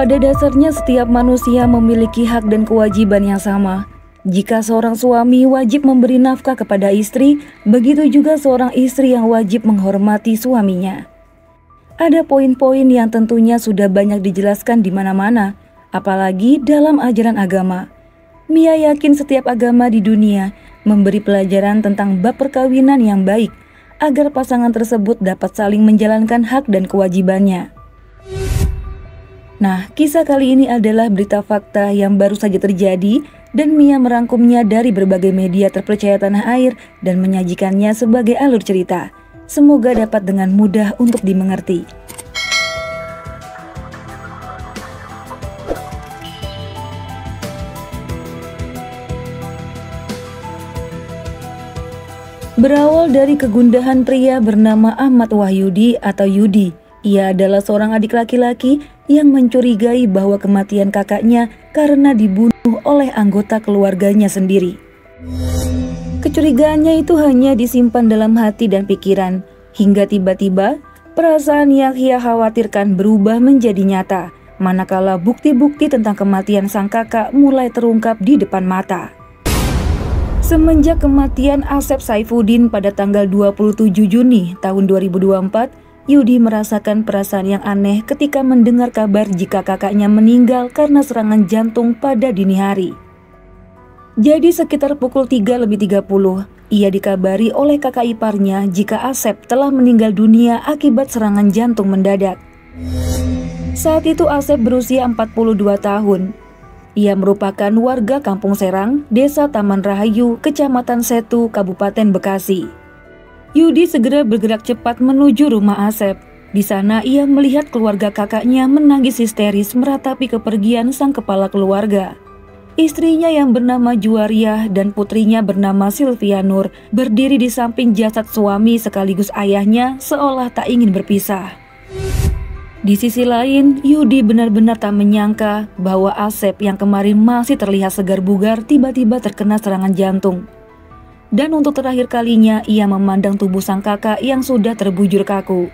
Pada dasarnya setiap manusia memiliki hak dan kewajiban yang sama. Jika seorang suami wajib memberi nafkah kepada istri, begitu juga seorang istri yang wajib menghormati suaminya. Ada poin-poin yang tentunya sudah banyak dijelaskan di mana-mana, apalagi dalam ajaran agama. Mia yakin setiap agama di dunia memberi pelajaran tentang bab perkawinan yang baik, agar pasangan tersebut dapat saling menjalankan hak dan kewajibannya. Nah, kisah kali ini adalah berita fakta yang baru saja terjadi dan Mia merangkumnya dari berbagai media terpercaya tanah air dan menyajikannya sebagai alur cerita. Semoga dapat dengan mudah untuk dimengerti. Berawal dari kegundahan pria bernama Ahmad Wahyudi atau Yudi. Ia adalah seorang adik laki-laki yang mencurigai bahwa kematian kakaknya karena dibunuh oleh anggota keluarganya sendiri. Kecurigaannya itu hanya disimpan dalam hati dan pikiran, hingga tiba-tiba perasaan yang ia khawatirkan berubah menjadi nyata, manakala bukti-bukti tentang kematian sang kakak mulai terungkap di depan mata. Semenjak kematian Asep Saifuddin pada tanggal 27 Juni tahun 2024, Yudi merasakan perasaan yang aneh ketika mendengar kabar jika kakaknya meninggal karena serangan jantung pada dini hari. Jadi sekitar pukul 3:30, ia dikabari oleh kakak iparnya jika Asep telah meninggal dunia akibat serangan jantung mendadak. Saat itu Asep berusia 42 tahun. Ia merupakan warga Kampung Serang, Desa Taman Rahayu, Kecamatan Setu, Kabupaten Bekasi. Yudi segera bergerak cepat menuju rumah Asep. Di sana ia melihat keluarga kakaknya menangis histeris meratapi kepergian sang kepala keluarga. Istrinya yang bernama Juwariah dan putrinya bernama Sylvia Nur berdiri di samping jasad suami sekaligus ayahnya seolah tak ingin berpisah. Di sisi lain, Yudi benar-benar tak menyangka bahwa Asep yang kemarin masih terlihat segar bugar tiba-tiba terkena serangan jantung. Dan untuk terakhir kalinya ia memandang tubuh sang kakak yang sudah terbujur kaku.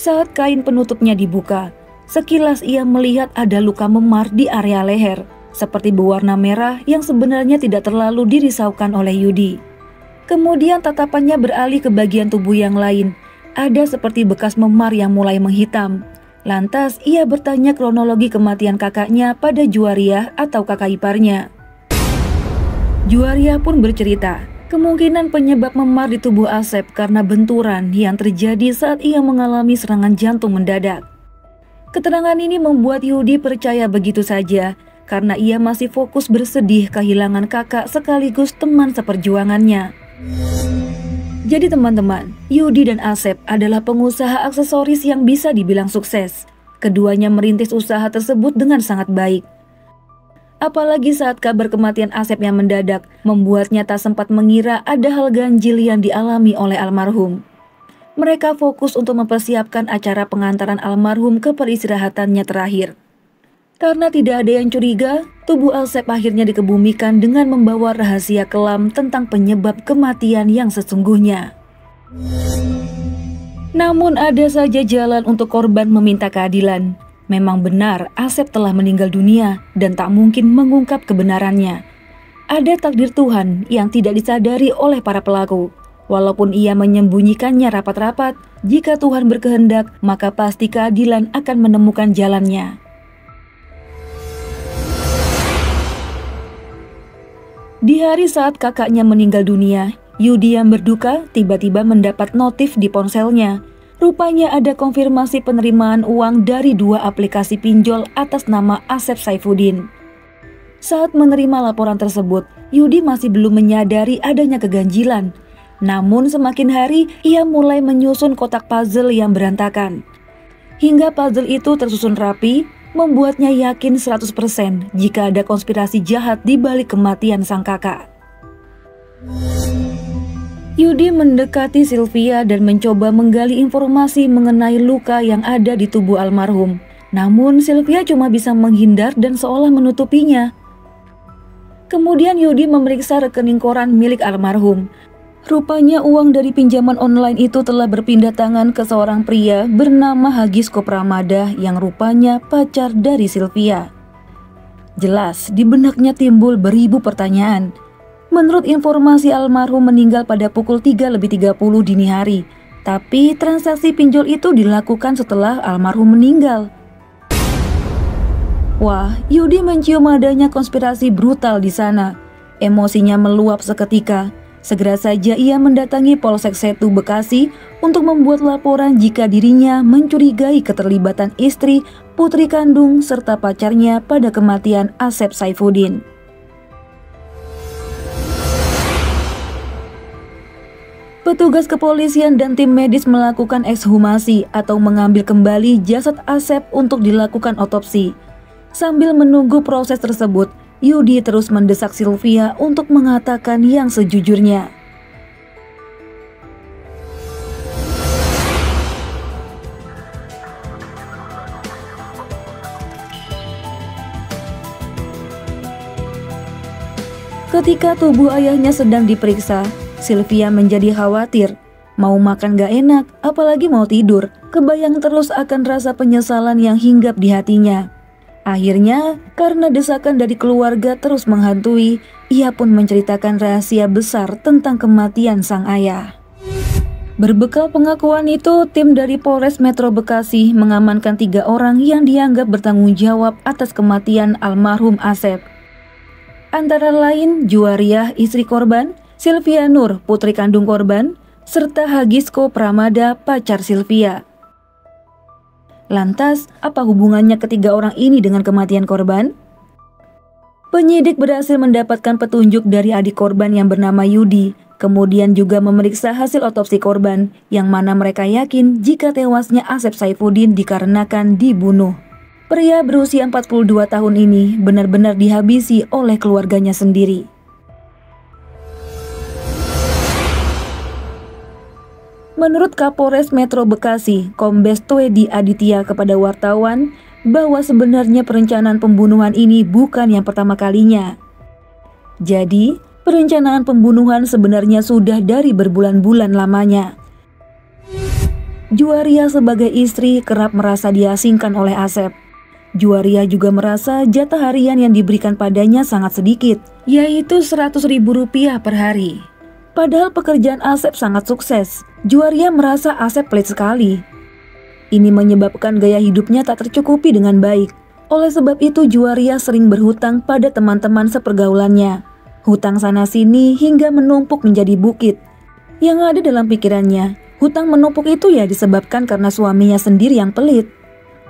Saat kain penutupnya dibuka, sekilas ia melihat ada luka memar di area leher, seperti berwarna merah yang sebenarnya tidak terlalu dirisaukan oleh Yudi. Kemudian tatapannya beralih ke bagian tubuh yang lain. Ada seperti bekas memar yang mulai menghitam. Lantas ia bertanya kronologi kematian kakaknya pada Juwariah atau kakak iparnya. Juwariah pun bercerita, kemungkinan penyebab memar di tubuh Asep karena benturan yang terjadi saat ia mengalami serangan jantung mendadak. Keterangan ini membuat Yudi percaya begitu saja, karena ia masih fokus bersedih kehilangan kakak sekaligus teman seperjuangannya. Jadi teman-teman, Yudi dan Asep adalah pengusaha aksesoris yang bisa dibilang sukses. Keduanya merintis usaha tersebut dengan sangat baik. Apalagi saat kabar kematian Asep yang mendadak membuatnya tak sempat mengira ada hal ganjil yang dialami oleh almarhum. Mereka fokus untuk mempersiapkan acara pengantaran almarhum ke peristirahatannya terakhir. Karena tidak ada yang curiga, tubuh Asep akhirnya dikebumikan dengan membawa rahasia kelam tentang penyebab kematian yang sesungguhnya. Namun ada saja jalan untuk korban meminta keadilan. Memang benar Asep telah meninggal dunia dan tak mungkin mengungkap kebenarannya. Ada takdir Tuhan yang tidak disadari oleh para pelaku. Walaupun ia menyembunyikannya rapat-rapat, jika Tuhan berkehendak maka pasti keadilan akan menemukan jalannya. Di hari saat kakaknya meninggal dunia, Yudi yang berduka tiba-tiba mendapat notif di ponselnya. Rupanya ada konfirmasi penerimaan uang dari 2 aplikasi pinjol atas nama Asep Saifuddin. Saat menerima laporan tersebut, Yudi masih belum menyadari adanya keganjilan. Namun semakin hari, ia mulai menyusun kotak puzzle yang berantakan. Hingga puzzle itu tersusun rapi, membuatnya yakin 100% jika ada konspirasi jahat di balik kematian sang kakak. Yudi mendekati Sylvia dan mencoba menggali informasi mengenai luka yang ada di tubuh almarhum. Namun Sylvia cuma bisa menghindar dan seolah menutupinya. Kemudian Yudi memeriksa rekening koran milik almarhum. Rupanya uang dari pinjaman online itu telah berpindah tangan ke seorang pria bernama Hagisko Pramada yang rupanya pacar dari Sylvia. Jelas di benaknya timbul beribu pertanyaan. Menurut informasi, almarhum meninggal pada pukul 3:30 dini hari. Tapi transaksi pinjol itu dilakukan setelah almarhum meninggal. Wah, Yudi mencium adanya konspirasi brutal di sana. Emosinya meluap seketika. Segera saja ia mendatangi Polsek Setu Bekasi untuk membuat laporan jika dirinya mencurigai keterlibatan istri, putri kandung, serta pacarnya pada kematian Asep Saifuddin. Petugas kepolisian dan tim medis melakukan ekshumasi atau mengambil kembali jasad Asep untuk dilakukan otopsi. Sambil menunggu proses tersebut, Yudi terus mendesak Sylvia untuk mengatakan yang sejujurnya. Ketika tubuh ayahnya sedang diperiksa, Sylvia menjadi khawatir. Mau makan gak enak, apalagi mau tidur. Kebayang terus akan rasa penyesalan yang hinggap di hatinya. Akhirnya, karena desakan dari keluarga terus menghantui, ia pun menceritakan rahasia besar tentang kematian sang ayah. Berbekal pengakuan itu, tim dari Polres Metro Bekasi mengamankan 3 orang yang dianggap bertanggung jawab atas kematian almarhum Asep. Antara lain Juwariah, istri korban, Sylvia Nur, putri kandung korban, serta Hagisko Pramada, pacar Sylvia. Lantas, apa hubungannya ketiga orang ini dengan kematian korban? Penyidik berhasil mendapatkan petunjuk dari adik korban yang bernama Yudi, kemudian juga memeriksa hasil otopsi korban, yang mana mereka yakin jika tewasnya Asep Saifuddin dikarenakan dibunuh. Pria berusia 42 tahun ini benar-benar dihabisi oleh keluarganya sendiri. Menurut Kapolres Metro Bekasi, Kombes Twedi Aditya kepada wartawan bahwa sebenarnya perencanaan pembunuhan ini bukan yang pertama kalinya. Jadi, perencanaan pembunuhan sebenarnya sudah dari berbulan-bulan lamanya. Juwariah sebagai istri kerap merasa diasingkan oleh Asep. Juwariah juga merasa jatah harian yang diberikan padanya sangat sedikit, yaitu Rp100.000 per hari. Padahal pekerjaan Asep sangat sukses, Juwariah merasa Asep pelit sekali. Ini menyebabkan gaya hidupnya tak tercukupi dengan baik. Oleh sebab itu Juwariah sering berhutang pada teman-teman sepergaulannya. Hutang sana-sini hingga menumpuk menjadi bukit. Yang ada dalam pikirannya, hutang menumpuk itu ya disebabkan karena suaminya sendiri yang pelit.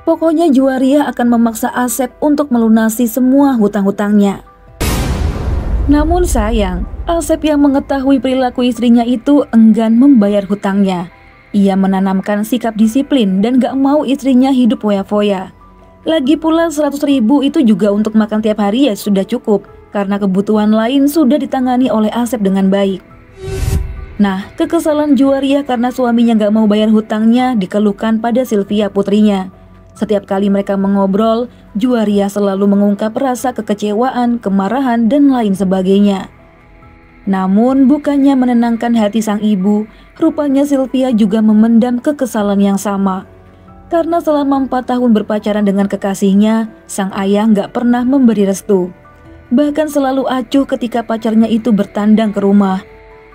Pokoknya Juwariah akan memaksa Asep untuk melunasi semua hutang-hutangnya. Namun sayang, Asep yang mengetahui perilaku istrinya itu enggan membayar hutangnya. Ia menanamkan sikap disiplin dan gak mau istrinya hidup foya-foya. Lagi pula 100.000 itu juga untuk makan tiap hari ya sudah cukup, karena kebutuhan lain sudah ditangani oleh Asep dengan baik. Nah, kekesalan Juwariah karena suaminya gak mau bayar hutangnya dikeluhkan pada Sylvia putrinya. Setiap kali mereka mengobrol, Juwariah selalu mengungkap rasa kekecewaan, kemarahan, dan lain sebagainya. Namun bukannya menenangkan hati sang ibu, rupanya Sylvia juga memendam kekesalan yang sama. Karena selama 4 tahun berpacaran dengan kekasihnya, sang ayah nggak pernah memberi restu. Bahkan selalu acuh ketika pacarnya itu bertandang ke rumah.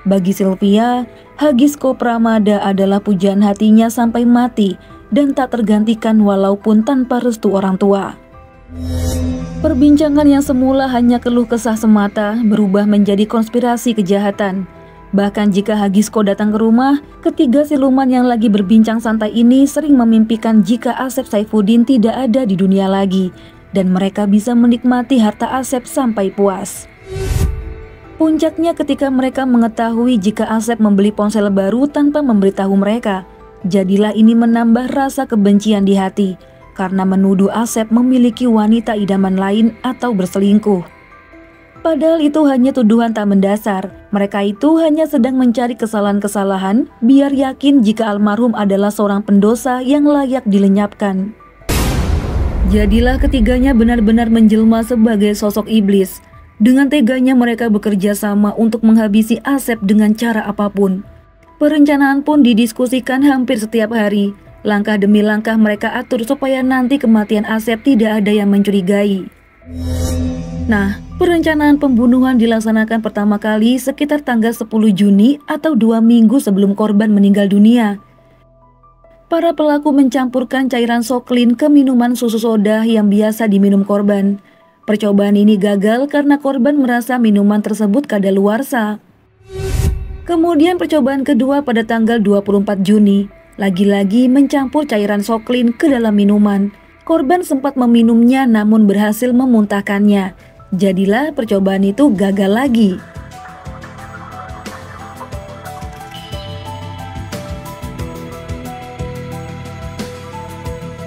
Bagi Sylvia, Hagisko Pramada adalah pujaan hatinya sampai mati dan tak tergantikan walaupun tanpa restu orang tua. Perbincangan yang semula hanya keluh kesah semata berubah menjadi konspirasi kejahatan. Bahkan jika Hagisko datang ke rumah, ketiga siluman yang lagi berbincang santai ini sering memimpikan jika Asep Saifuddin tidak ada di dunia lagi, dan mereka bisa menikmati harta Asep sampai puas. Puncaknya ketika mereka mengetahui jika Asep membeli ponsel baru tanpa memberitahu mereka. Jadilah ini menambah rasa kebencian di hati, karena menuduh Asep memiliki wanita idaman lain atau berselingkuh. Padahal itu hanya tuduhan tak mendasar. Mereka itu hanya sedang mencari kesalahan-kesalahan biar yakin jika almarhum adalah seorang pendosa yang layak dilenyapkan. Jadilah ketiganya benar-benar menjelma sebagai sosok iblis. Dengan teganya mereka bekerja sama untuk menghabisi Asep dengan cara apapun. Perencanaan pun didiskusikan hampir setiap hari. Langkah demi langkah mereka atur supaya nanti kematian Asep tidak ada yang mencurigai. Nah, perencanaan pembunuhan dilaksanakan pertama kali sekitar tanggal 10 Juni atau 2 minggu sebelum korban meninggal dunia. Para pelaku mencampurkan cairan soklin ke minuman susu soda yang biasa diminum korban. Percobaan ini gagal karena korban merasa minuman tersebut kadaluarsa. Kemudian percobaan kedua pada tanggal 24 Juni. Lagi-lagi mencampur cairan soklin ke dalam minuman. Korban sempat meminumnya namun berhasil memuntahkannya. Jadilah percobaan itu gagal lagi.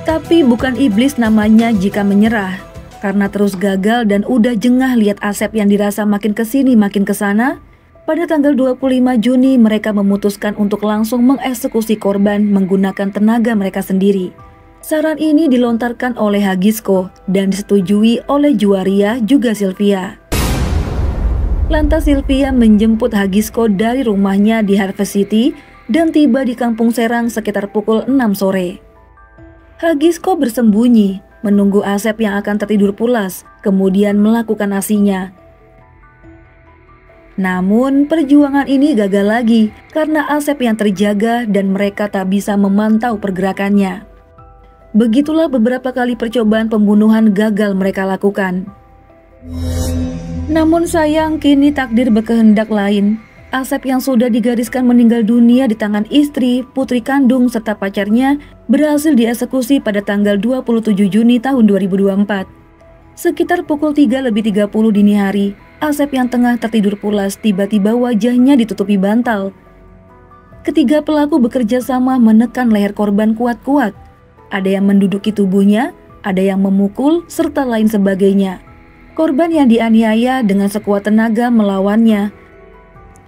Tapi bukan iblis namanya jika menyerah. Karena terus gagal dan udah jengah lihat Asep yang dirasa makin kesini makin kesana, pada tanggal 25 Juni mereka memutuskan untuk langsung mengeksekusi korban menggunakan tenaga mereka sendiri. Saran ini dilontarkan oleh Hagisko dan disetujui oleh Juwaria juga Sylvia. Lantas Sylvia menjemput Hagisko dari rumahnya di Harvest City dan tiba di Kampung Serang sekitar pukul 6 sore. Hagisko bersembunyi, menunggu Asep yang akan tertidur pulas, kemudian melakukan aksinya. Namun perjuangan ini gagal lagi karena Asep yang terjaga dan mereka tak bisa memantau pergerakannya. Begitulah beberapa kali percobaan pembunuhan gagal mereka lakukan. Namun sayang kini takdir berkehendak lain. Asep yang sudah digariskan meninggal dunia di tangan istri, putri kandung serta pacarnya berhasil dieksekusi pada tanggal 27 Juni tahun 2024. Sekitar pukul 3:30 dini hari, Asep yang tengah tertidur pulas tiba-tiba wajahnya ditutupi bantal. Ketiga pelaku bekerja sama menekan leher korban kuat-kuat. Ada yang menduduki tubuhnya, ada yang memukul, serta lain sebagainya. Korban yang dianiaya dengan sekuat tenaga melawannya.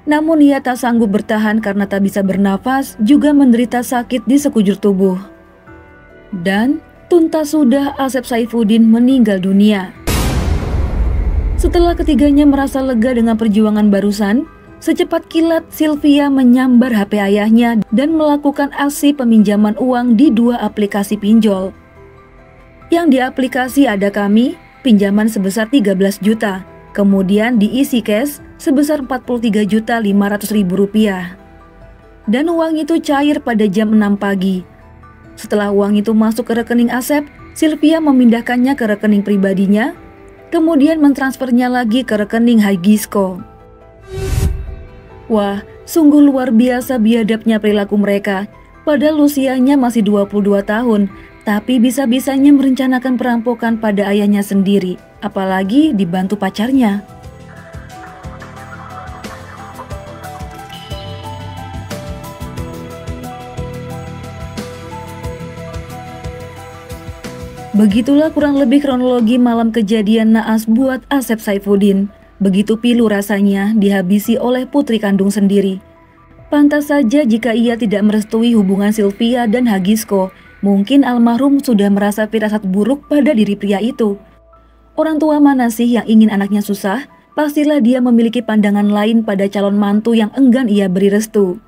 Namun ia tak sanggup bertahan karena tak bisa bernafas, juga menderita sakit di sekujur tubuh. Dan tuntas sudah Asep Saifuddin meninggal dunia. Setelah ketiganya merasa lega dengan perjuangan barusan, secepat kilat Sylvia menyambar HP ayahnya dan melakukan aksi peminjaman uang di 2 aplikasi pinjol. Yang di aplikasi Ada Kami, pinjaman sebesar 13 juta, kemudian diisi cash sebesar 43.500.000 rupiah. Dan uang itu cair pada jam 6 pagi. Setelah uang itu masuk ke rekening Asep, Sylvia memindahkannya ke rekening pribadinya, kemudian mentransfernya lagi ke rekening Hagisko. Wah, sungguh luar biasa biadabnya perilaku mereka. Padahal usianya masih 22 tahun, tapi bisa-bisanya merencanakan perampokan pada ayahnya sendiri, apalagi dibantu pacarnya. Begitulah kurang lebih kronologi malam kejadian naas buat Asep Saifuddin. Begitu pilu rasanya dihabisi oleh putri kandung sendiri. Pantas saja jika ia tidak merestui hubungan Sylvia dan Hagisko, mungkin almarhum sudah merasa firasat buruk pada diri pria itu. Orang tua mana sih yang ingin anaknya susah? Pastilah dia memiliki pandangan lain pada calon mantu yang enggan ia beri restu.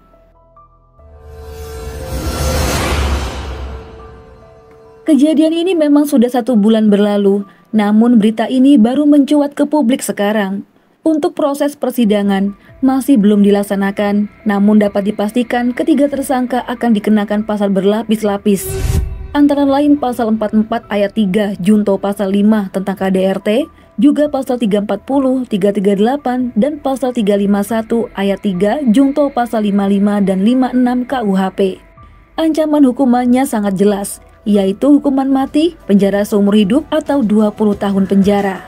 Kejadian ini memang sudah 1 bulan berlalu, namun berita ini baru mencuat ke publik sekarang. Untuk proses persidangan masih belum dilaksanakan, namun dapat dipastikan ketiga tersangka akan dikenakan pasal berlapis-lapis. Antara lain pasal 44 ayat 3 junto pasal 5 tentang KDRT, juga pasal 340, 338, dan pasal 351 ayat 3 junto pasal 55 dan 56 KUHP. Ancaman hukumannya sangat jelas, yaitu hukuman mati, penjara seumur hidup, atau 20 tahun penjara.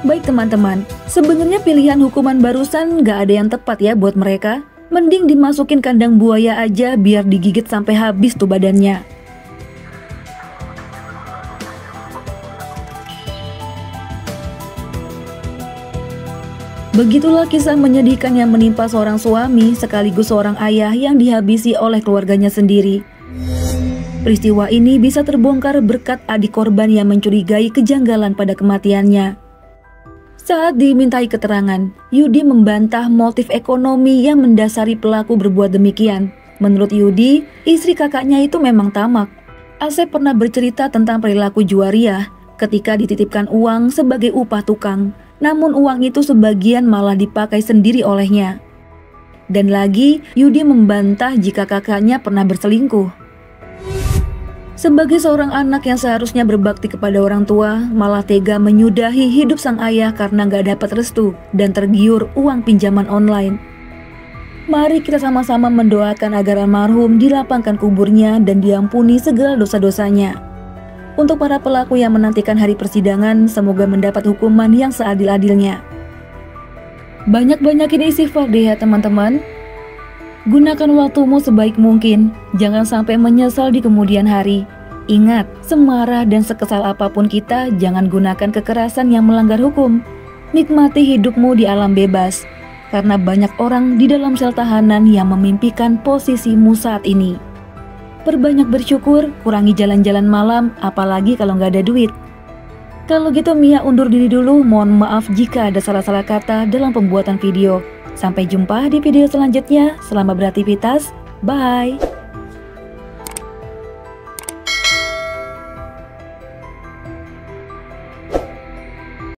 Baik teman-teman, sebenarnya pilihan hukuman barusan gak ada yang tepat ya buat mereka. Mending dimasukin kandang buaya aja biar digigit sampai habis tuh badannya. Begitulah kisah menyedihkan yang menimpa seorang suami sekaligus seorang ayah yang dihabisi oleh keluarganya sendiri. Peristiwa ini bisa terbongkar berkat adik korban yang mencurigai kejanggalan pada kematiannya. Saat dimintai keterangan, Yudi membantah motif ekonomi yang mendasari pelaku berbuat demikian. Menurut Yudi, istri kakaknya itu memang tamak. Asep pernah bercerita tentang perilaku Juwariah ketika dititipkan uang sebagai upah tukang, namun uang itu sebagian malah dipakai sendiri olehnya. Dan lagi, Yudi membantah jika kakaknya pernah berselingkuh. Sebagai seorang anak yang seharusnya berbakti kepada orang tua, malah tega menyudahi hidup sang ayah karena gak dapat restu dan tergiur uang pinjaman online. Mari kita sama-sama mendoakan agar almarhum dilapangkan kuburnya dan diampuni segala dosa-dosanya. Untuk para pelaku yang menantikan hari persidangan, semoga mendapat hukuman yang seadil-adilnya. Banyak-banyakin istighfar deh ya teman-teman. Gunakan waktumu sebaik mungkin, jangan sampai menyesal di kemudian hari. Ingat, semarah dan sekesal apapun kita, jangan gunakan kekerasan yang melanggar hukum. Nikmati hidupmu di alam bebas, karena banyak orang di dalam sel tahanan yang memimpikan posisimu saat ini. Perbanyak bersyukur, kurangi jalan-jalan malam, apalagi kalau nggak ada duit. Kalau gitu Mia undur diri dulu, mohon maaf jika ada salah-salah kata dalam pembuatan video. Sampai jumpa di video selanjutnya, selamat beraktivitas, bye!